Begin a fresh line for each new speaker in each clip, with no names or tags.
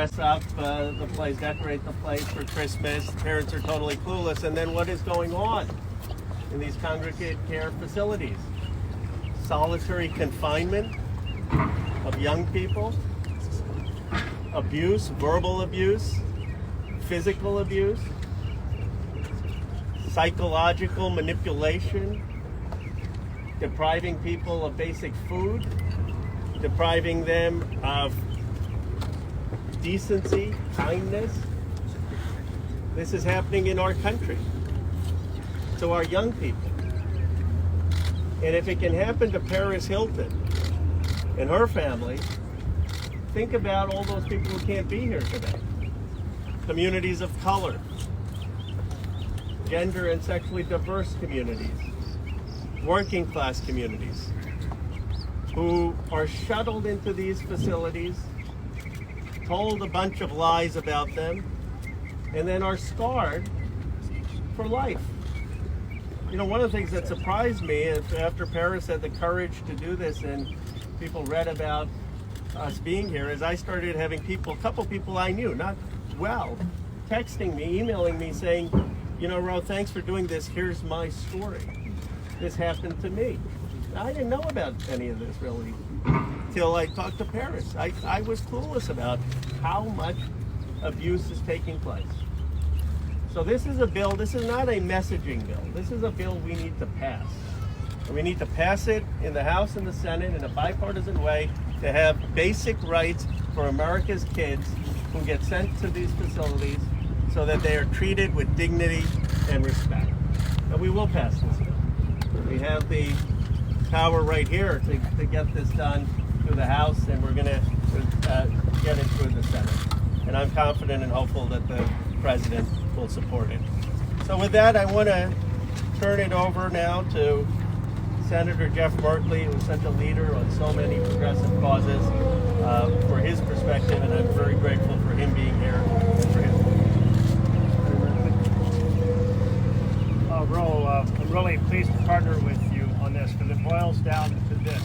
dress up the place, decorate the place for Christmas. Parents are totally clueless. And then what is going on in these congregate care facilities? Solitary confinement of young people, abuse, verbal abuse, physical abuse, psychological manipulation, depriving people of basic food, depriving them of decency, kindness. This is happening in our country to our young people. And if it can happen to Paris Hilton and her family, think about all those people who can't be here today. Communities of color, gender and sexually diverse communities, working class communities, who are shuttled into these facilities, told a bunch of lies about them, and then are scarred for life. You know, one of the things that surprised me is after Paris had the courage to do this and people read about us being here, is I started having people, a couple people I knew, not well, texting me, emailing me saying, you know, Ro, thanks for doing this. Here's my story. This happened to me. I didn't know about any of this really till I talked to Paris. I was clueless about how much abuse is taking place. So this is a bill, this is not a messaging bill. This is a bill we need to pass. And we need to pass it in the House and the Senate in a bipartisan way to have basic rights for America's kids who get sent to these facilities so that they are treated with dignity and respect. And we will pass this bill. We have the power right here to get this done through the House, and we're going to get it through the Senate. And I'm confident and hopeful that the President will support it. So with that, I want to turn it over now to Senator Jeff Merkley, who's such a leader on so many progressive causes, for his perspective, and I'm very grateful for him being here and for his
Ro, I'm really pleased to partner with you on this because it boils down to this,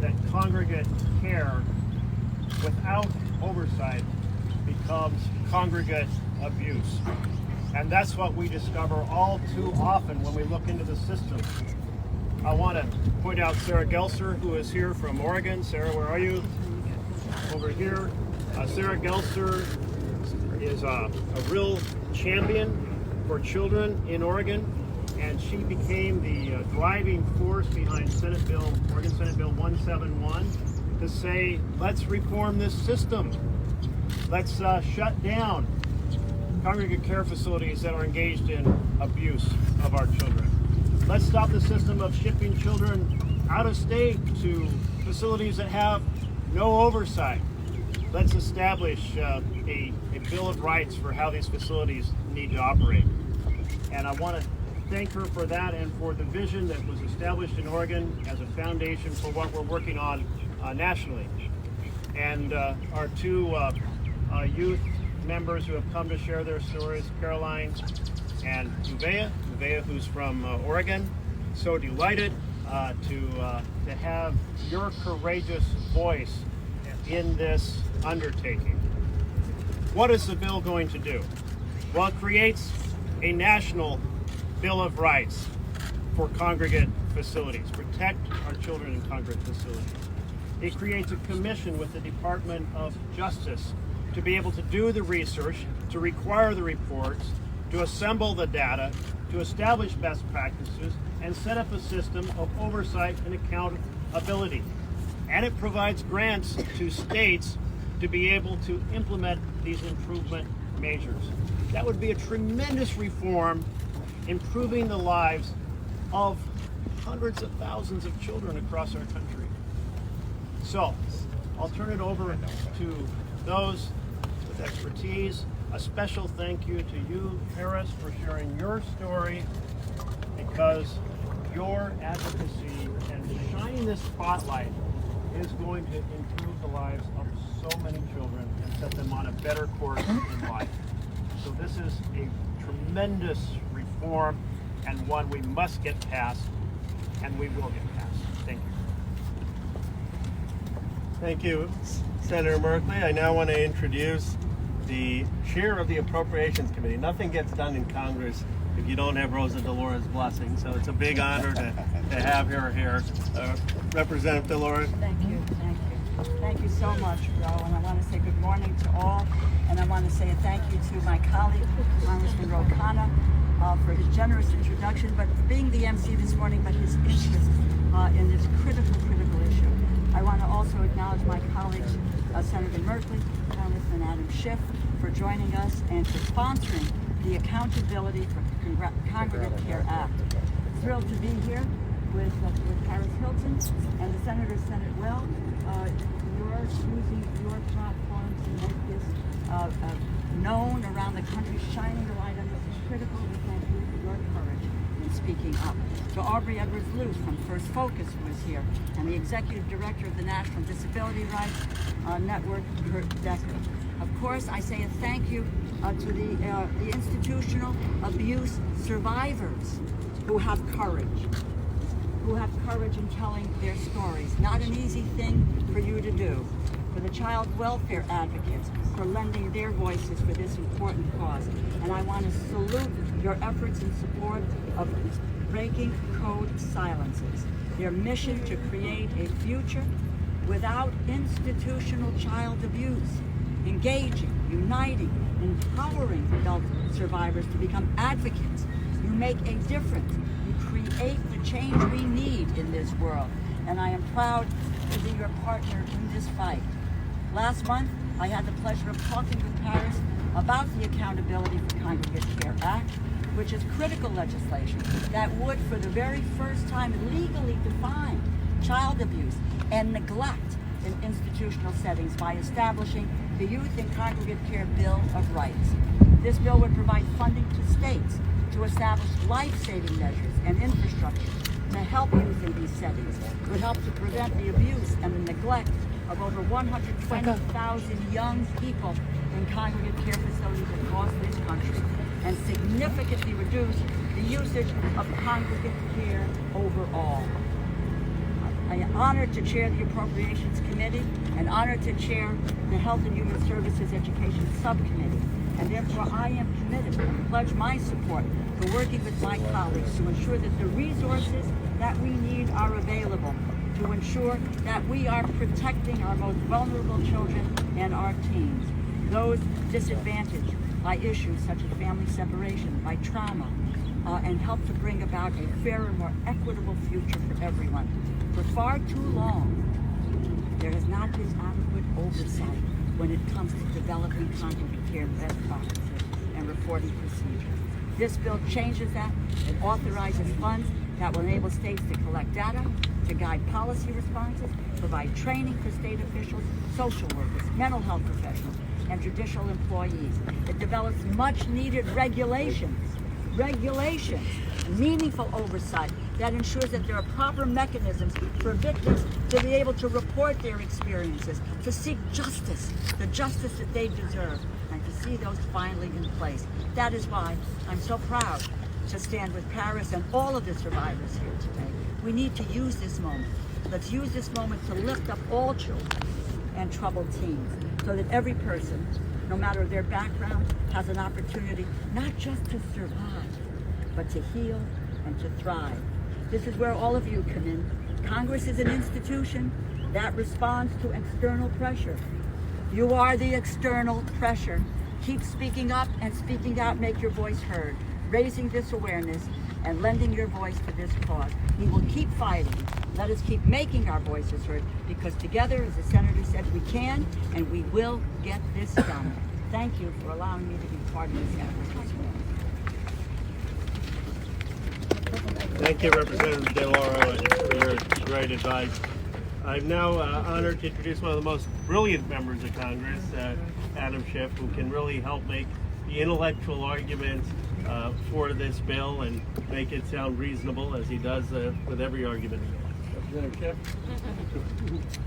that congregate care without oversight becomes congregate abuse. And that's what we discover all too often when we look into the system. I want to point out Sarah Gelser, who is here from Oregon. Sarah, where are you? Over here. Sarah Gelser is a real champion for children in Oregon, and she became the driving force behind Oregon Senate Bill 171 to say, let's reform this system. Let's shut down congregate care facilities that are engaged in abuse of our children. Let's stop the system of shipping children out of state to facilities that have no oversight. Let's establish a Bill of Rights for how these facilities need to operate. And I want to thank her for that and for the vision that was established in Oregon as a foundation for what we're working on nationally. And our two youth members who have come to share their stories, Caroline and Uvea, who's from Oregon. So delighted to have your courageous voice in this undertaking. What is the bill going to do? Well, it creates a national Bill of Rights for congregate facilities, protect our children in congregate facilities. It creates a commission with the Department of Justice to be able to do the research, to require the reports, to assemble the data, to establish best practices, and set up a system of oversight and accountability. And it provides grants to states to be able to implement these improvement measures. That would be a tremendous reform, improving the lives of hundreds of thousands of children across our country. So, I'll turn it over to those with expertise. A special thank you to you, Paris, for sharing your story, because your advocacy and shining this spotlight is going to improve the lives of so many children and set them on a better course in life. So this is a tremendous reform and one we must get passed, and we will get passed. Thank you.
Thank you, Senator Merkley. I now want to introduce the chair of the Appropriations Committee. Nothing gets done in Congress if you don't have Rosa DeLaura's blessing, so it's a big honor to have her here. Representative DeLaura.
Thank you. Thank you so much, Ro, and I want to say good morning to all, and I want to say a thank you to my colleague, Congressman Ro Khanna, for his generous introduction, but for being the MC this morning, but his interest in this critical issue. I want to also acknowledge my colleagues, Senator Merkley, Congressman Adam Schiff, for joining us and for sponsoring the Accountability for Congregate Care Act. Thrilled to be here with Paris Hilton, and the senators said it well. You're using your platform to make this known around the country, shining the light on this is critical. We thank you for your courage in speaking up. To Aubrey Edwards-Luce from First Focus, who is here, and the Executive Director of the National Disability Rights Network, Kurt Decker. Of course, I say a thank you to the institutional abuse survivors who have courage in telling their stories. Not an easy thing for you to do. For the child welfare advocates for lending their voices for this important cause. And I want to salute your efforts in support of breaking code silences. Their mission to create a future without institutional child abuse. Engaging, uniting, empowering adult survivors to become advocates. You make a difference. You create the change we need in this world. And I am proud to be your partner in this fight. Last month, I had the pleasure of talking with Paris about the Accountability for Congregate Care Act, which is critical legislation that would, for the very first time, legally define child abuse and neglect in institutional settings by establishing the Youth and Congregate Care Bill of Rights. This bill would provide funding to states to establish life-saving measures and infrastructure to help youth in these settings. It would help to prevent the abuse and the neglect of over 120,000 young people in congregate care facilities across this country, and significantly reduce the usage of congregate care overall. I am honored to chair the Appropriations Committee and honored to chair the Health and Human Services Education Subcommittee. And therefore I am committed and pledge my support for working with my colleagues to ensure that the resources that we need are available, to ensure that we are protecting our most vulnerable children and our teens, those disadvantaged by issues such as family separation, by trauma, and help to bring about a fairer, more equitable future for everyone. For far too long, there has not been adequate oversight when it comes to developing congregate care best practices and reporting procedures. This bill changes that. It authorizes funds that will enable states to collect data, to guide policy responses, provide training for state officials, social workers, mental health professionals, and judicial employees. It develops much needed regulations, meaningful oversight that ensures that there are proper mechanisms for victims to be able to report their experiences, to seek justice, the justice that they deserve, and to see those finally in place. That is why I'm so proud to stand with Paris and all of the survivors here today. We need to use this moment. Let's use this moment to lift up all children and troubled teens so that every person, no matter their background, has an opportunity not just to survive, but to heal and to thrive. This is where all of you come in. Congress is an institution that responds to external pressure. You are the external pressure. Keep speaking up and speaking out, make your voice heard, raising this awareness and lending your voice to this cause. We will keep fighting. Let us keep making our voices heard, because together, as the Senator said, we can and we will get this done. Thank you for allowing me to be part of this effort this morning.
Thank you, Representative DeLauro, for your great advice. I'm now honored to introduce one of the most brilliant members of Congress, Adam Schiff, who can really help make the intellectual arguments for this bill and make it sound reasonable, as he does with every argument. Representative Schiff?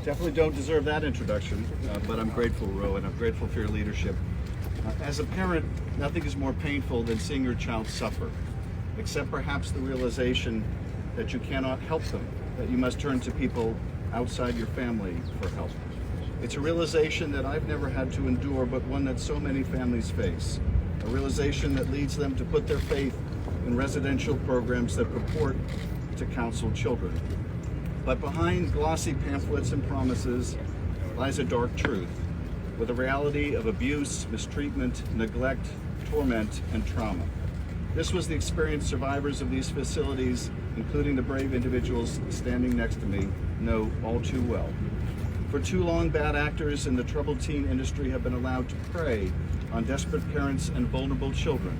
Definitely don't deserve that introduction, but I'm grateful, Ro, and I'm grateful for your leadership. As a parent, nothing is more painful than seeing your child suffer, except perhaps the realization that you cannot help them, that you must turn to people outside your family for help. It's a realization that I've never had to endure, but one that so many families face. A realization that leads them to put their faith in residential programs that purport to counsel children. But behind glossy pamphlets and promises lies a dark truth, with a reality of abuse, mistreatment, neglect, torment, and trauma. This was the experience survivors of these facilities, including the brave individuals standing next to me, know all too well. For too long, bad actors in the troubled teen industry have been allowed to prey on desperate parents and vulnerable children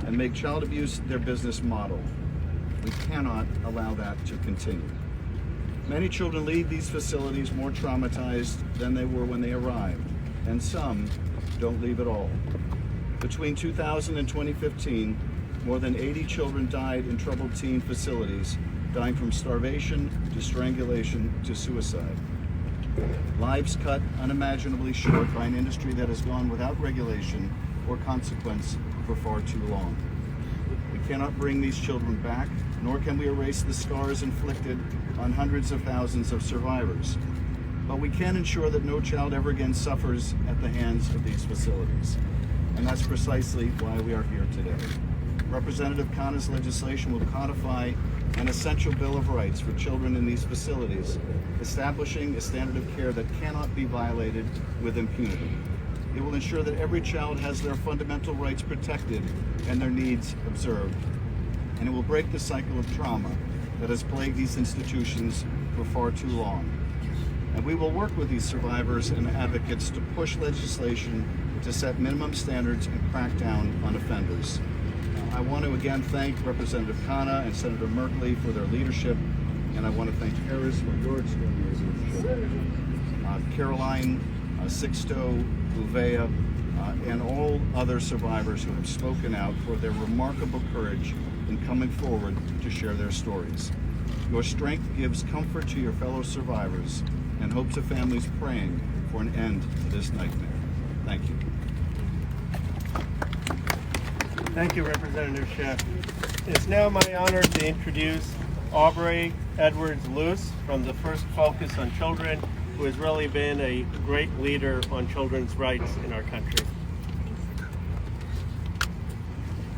and make child abuse their business model. We cannot allow that to continue. Many children leave these facilities more traumatized than they were when they arrived, and some don't leave at all. Between 2000 and 2015, more than 80 children died in troubled teen facilities, dying from starvation to strangulation to suicide. Lives cut unimaginably short by an industry that has gone without regulation or consequence for far too long. We cannot bring these children back, nor can we erase the scars inflicted on hundreds of thousands of survivors. But we can ensure that no child ever again suffers at the hands of these facilities. And that's precisely why we are here today. Representative Khanna's legislation will codify an essential Bill of Rights for children in these facilities, establishing a standard of care that cannot be violated with impunity. It will ensure that every child has their fundamental rights protected and their needs observed. And it will break the cycle of trauma that has plagued these institutions for far too long. And we will work with these survivors and advocates to push legislation to set minimum standards and crack down on offenders. I want to again thank Representative Khanna and Senator Merkley for their leadership, and I want to thank Harris for your extraordinary leadership, Caroline, Sixto, Uvea, and all other survivors who have spoken out for their remarkable courage in coming forward to share their stories. Your strength gives comfort to your fellow survivors and hope to families praying for an end to this nightmare. Thank you.
Thank you, Representative Schiff. It's now my honor to introduce Aubrey Edwards-Luce from the First Focus on Children, who has really been a great leader on children's rights in our country.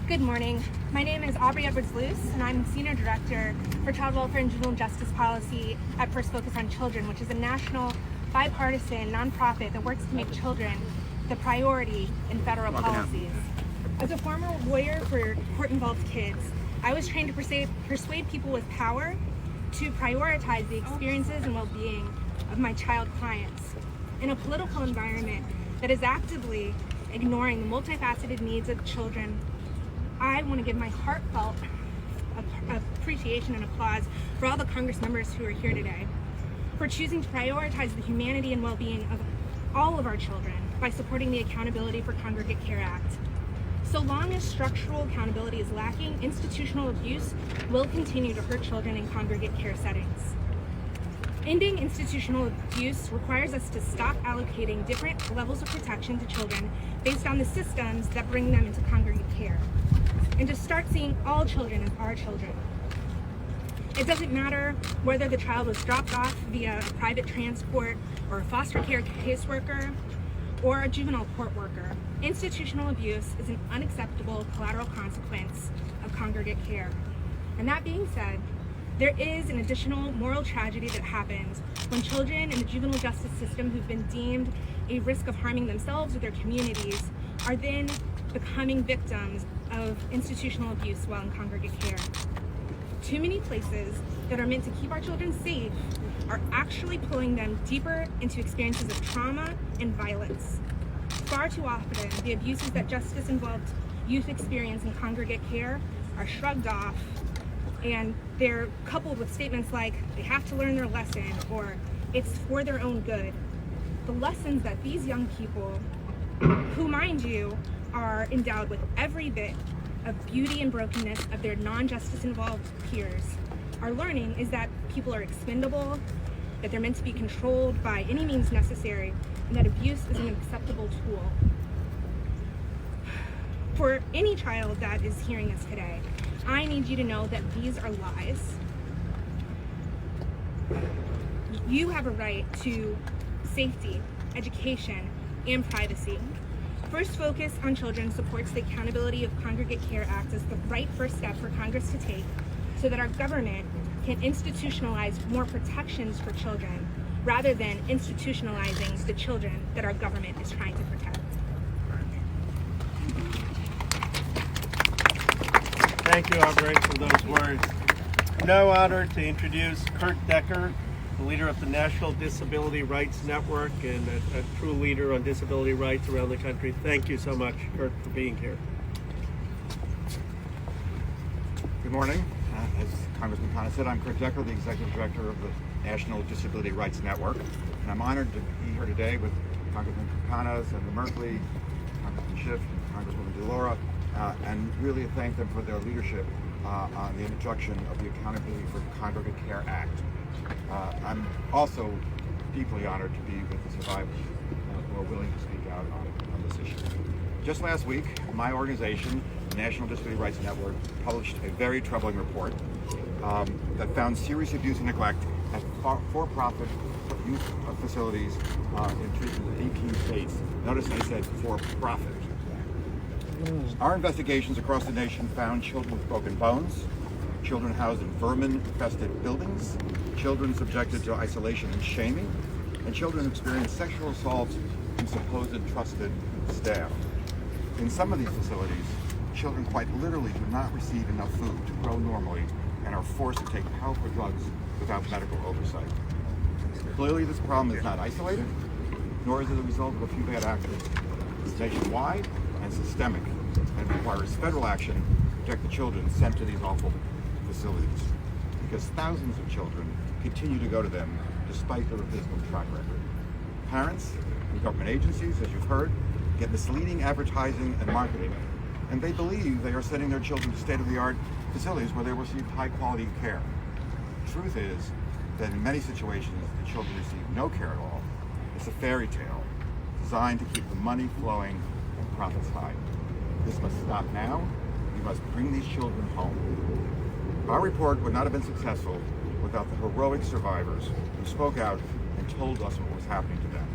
Good morning. My name is Aubrey Edwards-Luce, and I'm Senior Director for Child Welfare and Juvenile Justice Policy at First Focus on Children, which is a national, bipartisan nonprofit that works to make children the priority in federal policies. As a former lawyer for court-involved kids, I was trained to persuade people with power to prioritize the experiences and well-being of my child clients. In a political environment that is actively ignoring the multifaceted needs of children, I want to give my heartfelt appreciation and applause for all the Congress members who are here today for choosing to prioritize the humanity and well-being of all of our children by supporting the Accountability for Congregate Care Act. So long as structural accountability is lacking, institutional abuse will continue to hurt children in congregate care settings. Ending institutional abuse requires us to stop allocating different levels of protection to children based on the systems that bring them into congregate care, and to start seeing all children as our children. It doesn't matter whether the child was dropped off via a private transport or a foster care caseworker or a juvenile court worker. Institutional abuse is an unacceptable collateral consequence of congregate care. And that being said, there is an additional moral tragedy that happens when children in the juvenile justice system who've been deemed a risk of harming themselves or their communities are then becoming victims of institutional abuse while in congregate care. Too many places that are meant to keep our children safe are actually pulling them deeper into experiences of trauma and violence. Far too often, the abuses that justice-involved youth experience in congregate care are shrugged off, and they're coupled with statements like, they have to learn their lesson, or it's for their own good. The lessons that these young people, who mind you, are endowed with every bit of beauty and brokenness of their non-justice involved peers, are learning is that people are expendable, that they're meant to be controlled by any means necessary, and that abuse is an acceptable tool. For any child that is hearing this today, I need you to know that these are lies. You have a right to safety, education, and privacy. First Focus on Children supports the Accountability of Congregate Care Act as the right first step for Congress to take so that our government can institutionalize more protections for children rather than institutionalizing the children that our government is trying to protect.
Thank you, Aubrey, for those words. No honor to introduce Kurt Decker, the leader of the National Disability Rights Network and a true leader on disability rights around the country. Thank you so much, Kurt, for being here.
Good morning. As Congressman Khanna said, I'm Kurt Decker, the Executive Director of the National Disability Rights Network, and I'm honored to be here today with Congressman Khanna, Senator Merkley, Congressman Schiff, and Congresswoman DeLaura, and really thank them for their leadership on the introduction of the Accountability for Congregate Care Act. I'm also deeply honored to be with the survivors who are willing to speak out on this issue. Just last week, my organization, the National Disability Rights Network, published a very troubling report that found serious abuse and neglect at for-profit youth facilities in treatment in 18 states. Notice I said for-profit. Our investigations across the nation found children with broken bones, children housed in vermin-infested buildings, children subjected to isolation and shaming, and children who experienced sexual assaults from supposed trusted staff. In some of these facilities, children quite literally do not receive enough food to grow normally and are forced to take powerful drugs without medical oversight. Clearly, this problem is not isolated, nor is it the result of a few bad actors. It's nationwide and systemic, and requires federal action to protect the children sent to these awful facilities, because thousands of children continue to go to them despite their abysmal track record. Parents and government agencies, as you've heard, get misleading advertising and marketing, and they believe they are sending their children to state-of-the-art facilities where they will receive high-quality care. The truth is that in many situations, the children receive no care at all. It's a fairy tale designed to keep the money flowing and profits high. This must stop now. We must bring these children home. Our report would not have been successful without the heroic survivors who spoke out and told us what was happening to them.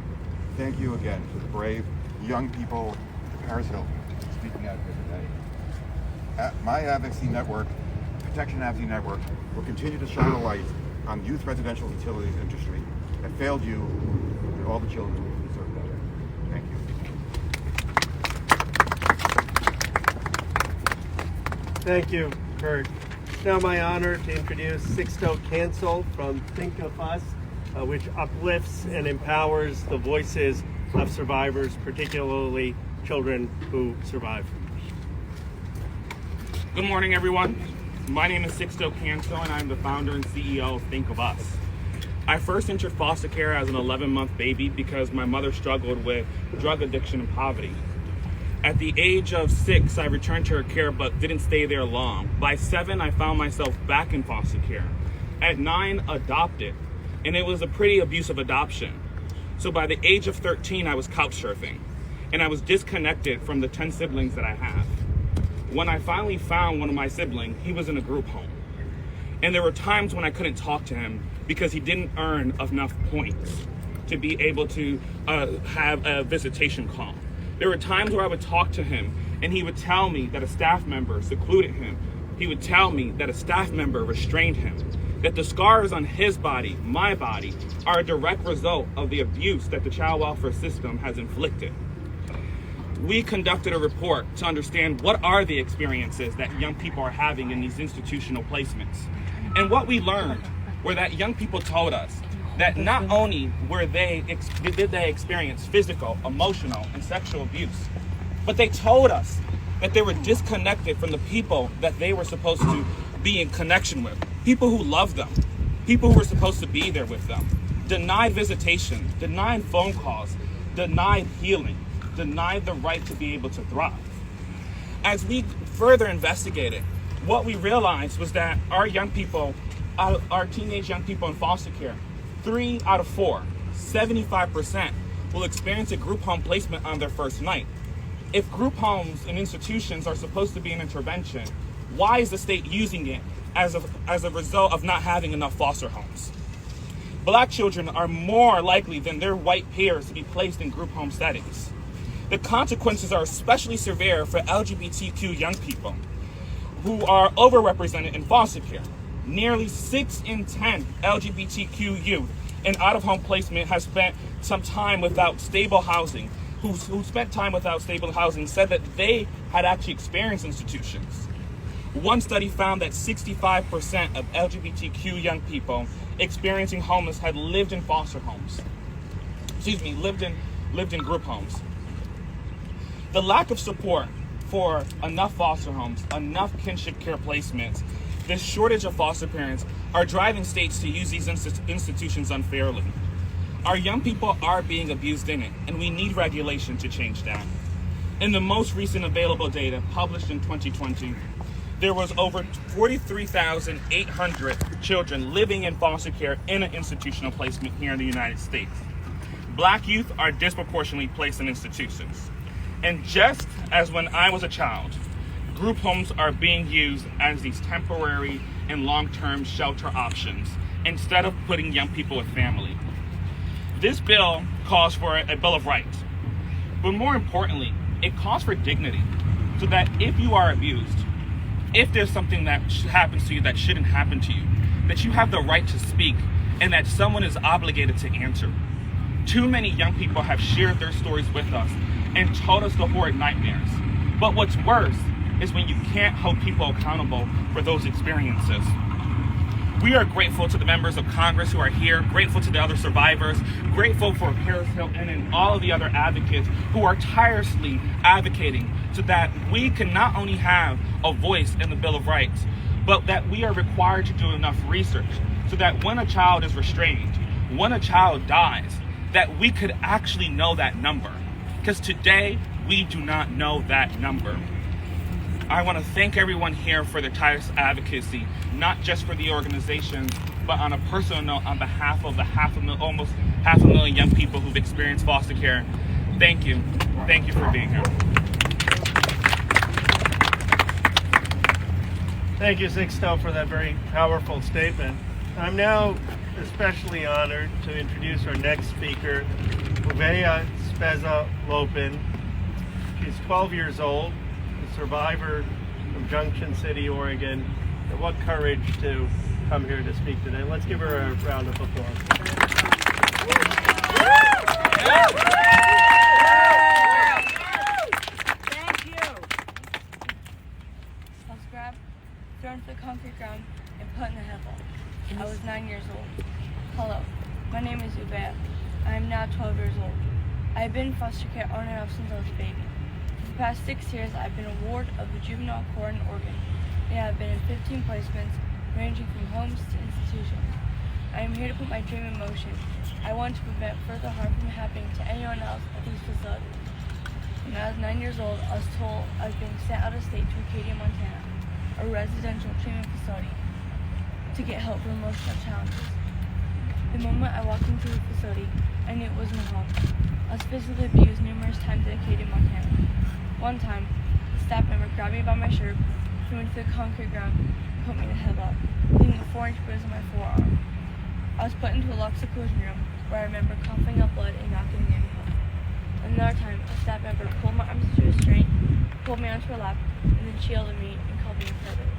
Thank you again to the brave young people at Paris Hilton speaking out here today. My advocacy network, Protection Advocacy Network, will continue to shine a light on the youth residential facilities industry that failed you and all the children who deserve better. Thank you.
Thank you, Kurt. It's now my honor to introduce Sixto Cancel from Think of Us, which uplifts and empowers the voices of survivors, particularly children who survive.
Good morning, everyone. My name is Sixto Cancel, and I'm the founder and CEO of Think of Us. I first entered foster care as an 11-month baby because my mother struggled with drug addiction and poverty. At the age of 6, I returned to her care but didn't stay there long. By 7, I found myself back in foster care. At 9, adopted, and it was a pretty abusive adoption. So by the age of 13, I was couch surfing, and I was disconnected from the 10 siblings that I have. When I finally found one of my siblings, he was in a group home. And there were times when I couldn't talk to him because he didn't earn enough points to be able to have a visitation call. There were times where I would talk to him and he would tell me that a staff member secluded him. He would tell me that a staff member restrained him, that the scars on his body, my body, are a direct result of the abuse that the child welfare system has inflicted. We conducted a report to understand what are the experiences that young people are having in these institutional placements. And what we learned were that young people told us that not only did they experience physical, emotional, and sexual abuse, but they told us that they were disconnected from the people that they were supposed to be in connection with, people who loved them, people who were supposed to be there with them, denied visitation, denied phone calls, denied healing, denied the right to be able to thrive. As we further investigated, what we realized was that our young people, our teenage young people in foster care, 3 out of 4, 75%, will experience a group home placement on their first night. If group homes and institutions are supposed to be an intervention, why is the state using it as a result of not having enough foster homes? Black children are more likely than their white peers to be placed in group home settings. The consequences are especially severe for LGBTQ young people who are overrepresented in foster care. Nearly 6 in 10 LGBTQ youth in out-of-home placement has spent some time without stable housing, who spent time without stable housing said that they had actually experienced institutions. One study found that 65% of LGBTQ young people experiencing homeless had lived in foster homes. Lived in group homes. The lack of support for enough foster homes, enough kinship care placements, this shortage of foster parents are driving states to use these institutions unfairly. Our young people are being abused in it, and we need regulation to change that. In the most recent available data, published in 2020, there was over 43,800 children living in foster care in an institutional placement here in the United States. Black youth are disproportionately placed in institutions. And just as when I was a child, group homes are being used as these temporary and long-term shelter options instead of putting young people with family. This bill calls for a Bill of Rights, but more importantly, it calls for dignity, so that if you are abused, if there's something that happens to you that shouldn't happen to you, that you have the right to speak and that someone is obligated to answer. Too many young people have shared their stories with us and told us the horrid nightmares. But what's worse is when you can't hold people accountable for those experiences. We are grateful to the members of Congress who are here, grateful to the other survivors, grateful for Paris Hilton and all of the other advocates who are tirelessly advocating so that we can not only have a voice in the Bill of Rights, but that we are required to do enough research so that when a child is restrained, when a child dies, that we could actually know that number. Because today, we do not know that number. I want to thank everyone here for their tireless advocacy, not just for the organization, but on a personal note, on behalf of the almost half a million young people who've experienced foster care. Thank you. Thank you for being here.
Thank you, Sixto, for that very powerful statement. I'm now especially honored to introduce our next speaker, Uvea Speza Lopin. She's 12 years old, a survivor from Junction City, Oregon. And what courage to come here to speak today. Let's give her a round of applause.
Thank you.
Subscribe, thrown to the concrete ground, and put in the headlock. I was 9 years old. Hello, my name is Uvea. I am now 12 years old. I have been in foster care on and off since I was a baby. For the past 6 years, I've been a ward of the Juvenile Court in Oregon, and I have been in 15 placements, ranging from homes to institutions. I am here to put my dream in motion. I want to prevent further harm from happening to anyone else at these facilities. When I was 9 years old, I was told I was being sent out of state to Acadia, Montana, a residential treatment facility, to get help for emotional challenges. The moment I walked into the facility, I knew it wasn't a home. I was physically abused numerous times in Acadia, Montana. One time, a staff member grabbed me by my shirt, threw me to the concrete ground, and put me in a headlock, leaving a 4-inch bruise on my forearm. I was put into a locked seclusion room, where I remember coughing up blood and not getting any help. Another time, a staff member pulled my arms to restraint, pulled me onto her lap, and then shielded me and called me a pervert.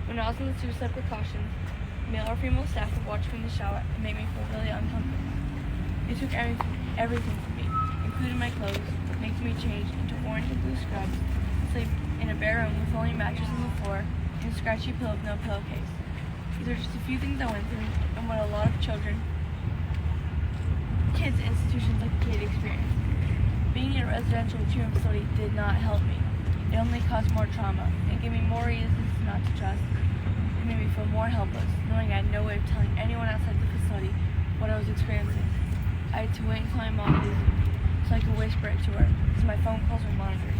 When I was in the suicide precautions, male or female staff would watch me in the shower and make me feel really uncomfortable. They took everything from me, including my clothes, making me change into orange and blue scrubs, sleep in a bare room with only a mattress on the floor, and a scratchy pillow with no pillowcase. These are just a few things I went through, and what a lot of kids in institutions like Acadia experience. Being in a residential treatment facility did not help me. It only caused more trauma. It gave me more reasons not to trust. It made me feel more helpless, knowing I had no way of telling anyone outside the facility what I was experiencing. I had to wait until my mom visited me, so I could whisper it to her, because my phone calls were monitored.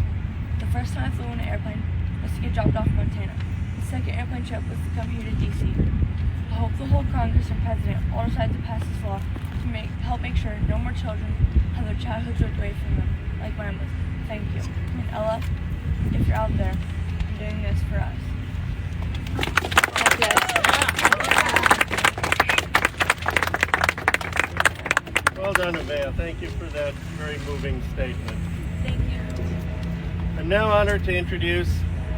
The first time I flew in an airplane was to get dropped off in Montana. The second airplane trip was to come here to DC. I hope the whole Congress and President all decide to pass this law to help make sure no more children have their childhoods ripped away from them, like mine was. Thank you. And Ella, if you're out there, I'm doing this for us.
Well done, Avea. Thank you for that very moving statement.
Thank you.
I'm now honored to introduce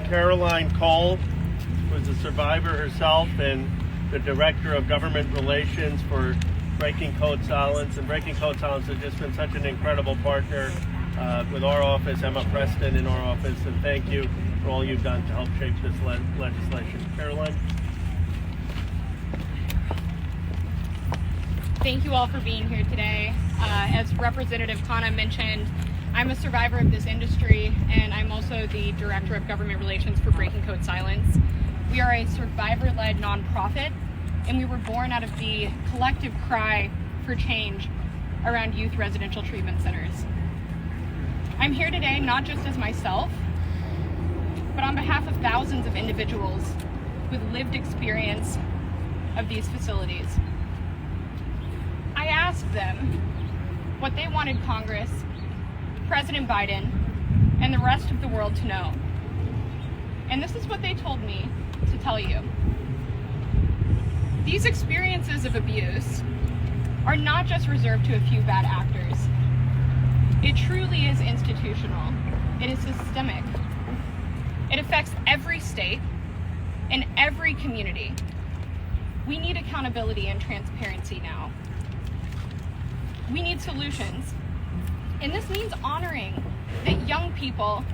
Caroline Cole, who is a survivor herself and the Director of Government Relations for Breaking Code Silence. And Breaking Code Silence has just been such an incredible partner with our office, Emma Preston in our office, and thank you for all you've done to help shape this legislation. Caroline?
Thank you all for being here today. As Representative Khanna mentioned, I'm a survivor of this industry, and I'm also the Director of Government Relations for Breaking Code Silence. We are a survivor-led nonprofit, and we were born out of the collective cry for change around youth residential treatment centers. I'm here today not just as myself, but on behalf of thousands of individuals with lived experience of these facilities. I asked them what they wanted Congress, President Biden, and the rest of the world to know. And this is what they told me to tell you. These experiences of abuse are not just reserved to a few bad actors. It truly is institutional. It is systemic. It affects every state and every community. We need accountability and transparency now. We need solutions. And this means honoring that young people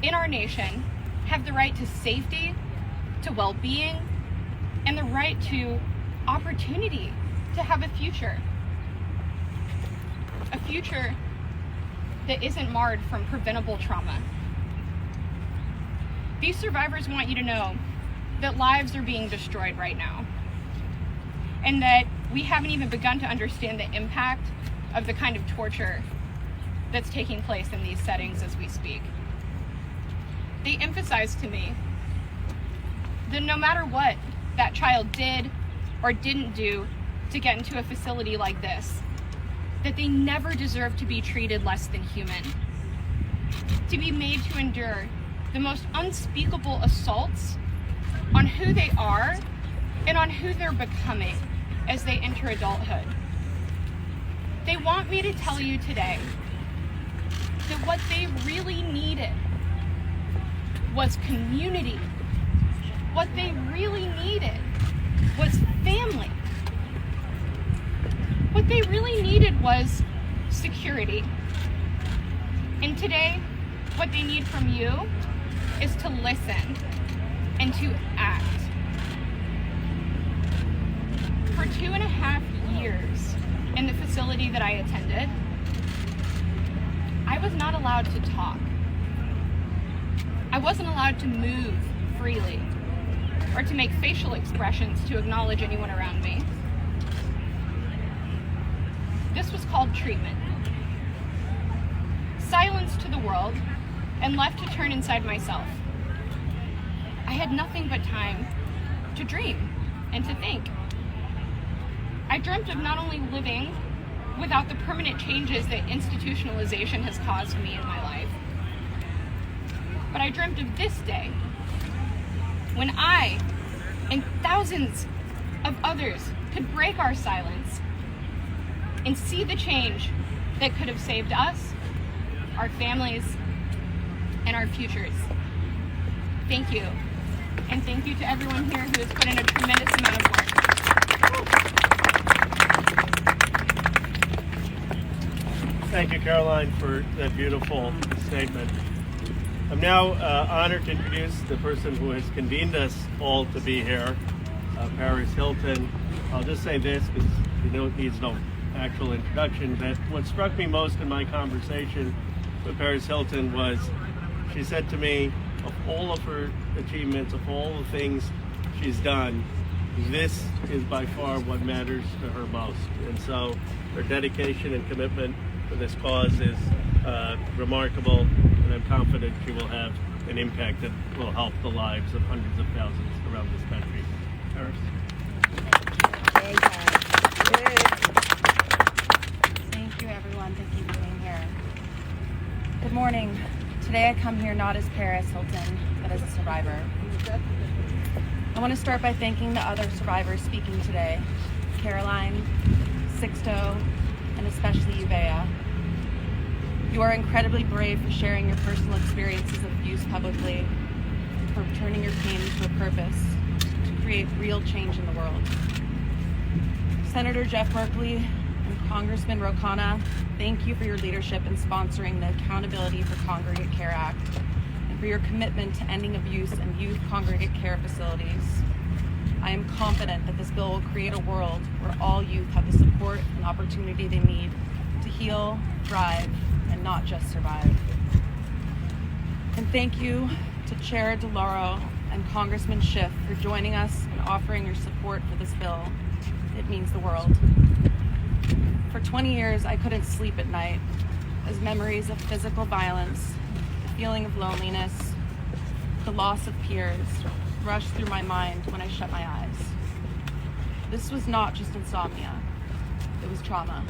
in our nation have the right to safety, to well-being, and the right to opportunity to have a future. A future that isn't marred from preventable trauma. These survivors want you to know that lives are being destroyed right now, and that we haven't even begun to understand the impact of the kind of torture that's taking place in these settings as we speak. They emphasized to me that no matter what that child did or didn't do to get into a facility like this, that they never deserve to be treated less than human, to be made to endure the most unspeakable assaults on who they are and on who they're becoming as they enter adulthood. They want me to tell you today that what they really needed was community. What they really needed was family. What they really needed was security. And today, what they need from you is to listen and to act. For 2.5 years in the facility that I attended, I was not allowed to talk. I wasn't allowed to move freely or to make facial expressions to acknowledge anyone around me. This was called treatment. Silenced to the world and left to turn inside myself. I had nothing but time to dream and to think. I dreamt of not only living without the permanent changes that institutionalization has caused me in my life, but I dreamt of this day when I and thousands of others could break our silence and see the change that could have saved us, our families, and our futures. Thank you. And thank you to everyone here who has put in a tremendous amount of work.
Thank you, Caroline, for that beautiful statement. I'm now honored to introduce the person who has convened us all to be here, Paris Hilton. I'll just say this, because it needs no actual introduction, that what struck me most in my conversation with Paris Hilton was she said to me, of all of her achievements, of all the things she's done, this is by far what matters to her most. And so her dedication and commitment for this cause is remarkable, and I'm confident she will have an impact that will help the lives of hundreds of thousands around this country. Paris.
Thank you, everyone. Thank you for being here. Good morning. Today I come here not as Paris Hilton, but as a survivor. I want to start by thanking the other survivors speaking today. Caroline, Sixto, and especially Ubea. You are incredibly brave for sharing your personal experiences of abuse publicly, for turning your pain into a purpose to create real change in the world. Senator Jeff Merkley and Congressman Ro Khanna, thank you for your leadership in sponsoring the Accountability for Congregate Care Act and for your commitment to ending abuse in youth congregate care facilities. I am confident that this bill will create a world where all youth have the support and opportunity they need to heal, thrive, and not just survive. And thank you to Chair DeLauro and Congressman Schiff for joining us and offering your support for this bill. It means the world. For 20 years, I couldn't sleep at night as memories of physical violence, the feeling of loneliness, the loss of peers rushed through my mind when I shut my eyes. This was not just insomnia, it was trauma.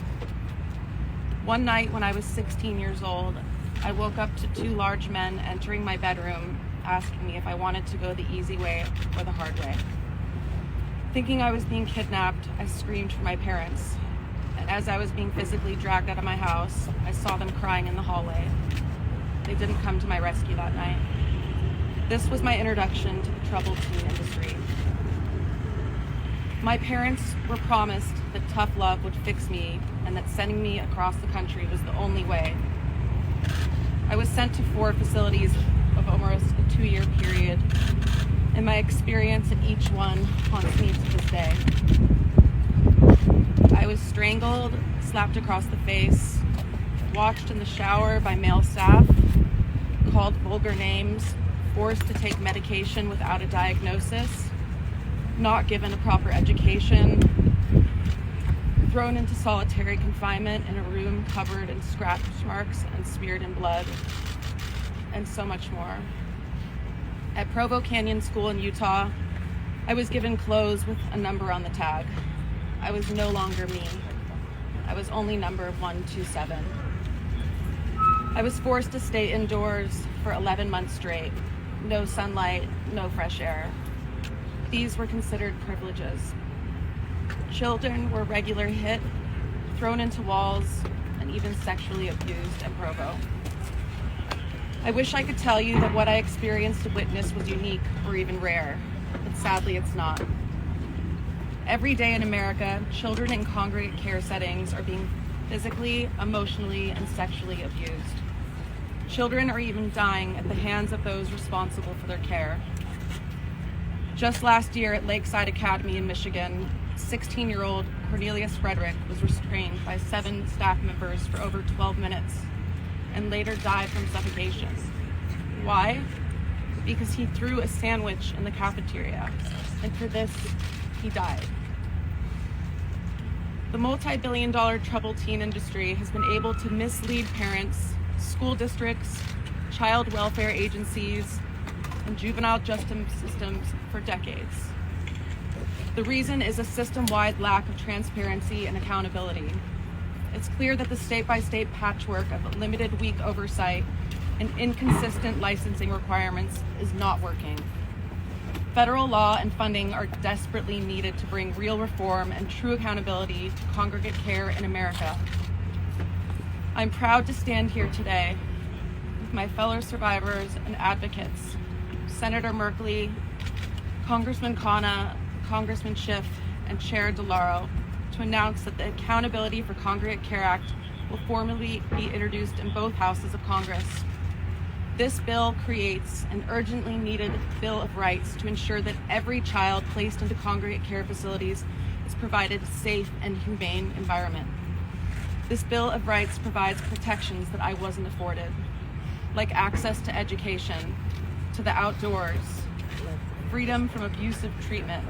One night when I was 16 years old, I woke up to two large men entering my bedroom, asking me if I wanted to go the easy way or the hard way. Thinking I was being kidnapped, I screamed for my parents. And as I was being physically dragged out of my house, I saw them crying in the hallway. They didn't come to my rescue that night. This was my introduction to the troubled teen industry. My parents were promised that tough love would fix me and that sending me across the country was the only way. I was sent to 4 facilities of almost a 2-year period, and my experience at each one haunts me to this day. I was strangled, slapped across the face, watched in the shower by male staff, called vulgar names, forced to take medication without a diagnosis, not given a proper education, thrown into solitary confinement in a room covered in scratch marks and smeared in blood, and so much more. At Provo Canyon School in Utah, I was given clothes with a number on the tag. I was no longer me. I was only number 127. I was forced to stay indoors for 11 months straight. No sunlight, no fresh air. These were considered privileges. Children were regularly hit, thrown into walls, and even sexually abused at Provo. I wish I could tell you that what I experienced and witnessed was unique or even rare, but sadly it's not. Every day in America, children in congregate care settings are being physically, emotionally, and sexually abused. Children are even dying at the hands of those responsible for their care. Just last year at Lakeside Academy in Michigan, 16-year-old Cornelius Frederick was restrained by 7 staff members for over 12 minutes and later died from suffocation. Why? Because he threw a sandwich in the cafeteria, and for this, he died. The multi-billion-dollar troubled teen industry has been able to mislead parents, school districts, child welfare agencies, and juvenile justice systems for decades. The reason is a system-wide lack of transparency and accountability. It's clear that the state-by-state patchwork of limited weak oversight and inconsistent licensing requirements is not working. Federal law and funding are desperately needed to bring real reform and true accountability to congregate care in America. I'm proud to stand here today with my fellow survivors and advocates, Senator Merkley, Congressman Khanna, Congressman Schiff, and Chair DeLauro, to announce that the Accountability for Congregate Care Act will formally be introduced in both houses of Congress. This bill creates an urgently needed Bill of Rights to ensure that every child placed into congregate care facilities is provided a safe and humane environment. This Bill of Rights provides protections that I wasn't afforded, like access to education, to the outdoors, freedom from abusive treatment,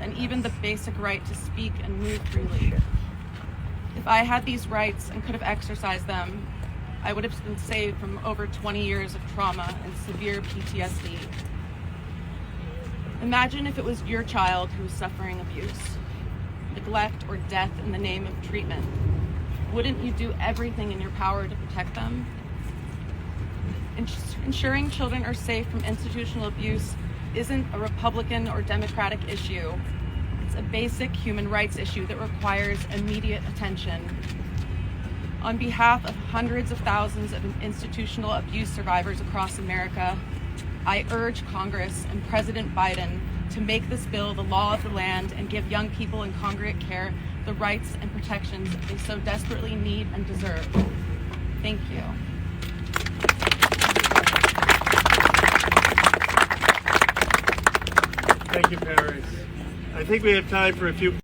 and even the basic right to speak and move freely. If I had these rights and could have exercised them, I would have been saved from over 20 years of trauma and severe PTSD. Imagine if it was your child who was suffering abuse, neglect, or death in the name of treatment. Wouldn't you do everything in your power to protect them? Ensuring children are safe from institutional abuse isn't a Republican or Democratic issue. It's a basic human rights issue that requires immediate attention. On behalf of hundreds of thousands of institutional abuse survivors across America, I urge Congress and President Biden to make this bill the law of the land and give young people in congregate care the rights and protections they so desperately need and deserve. Thank you.
Thank you, Paris. I think we have time for a few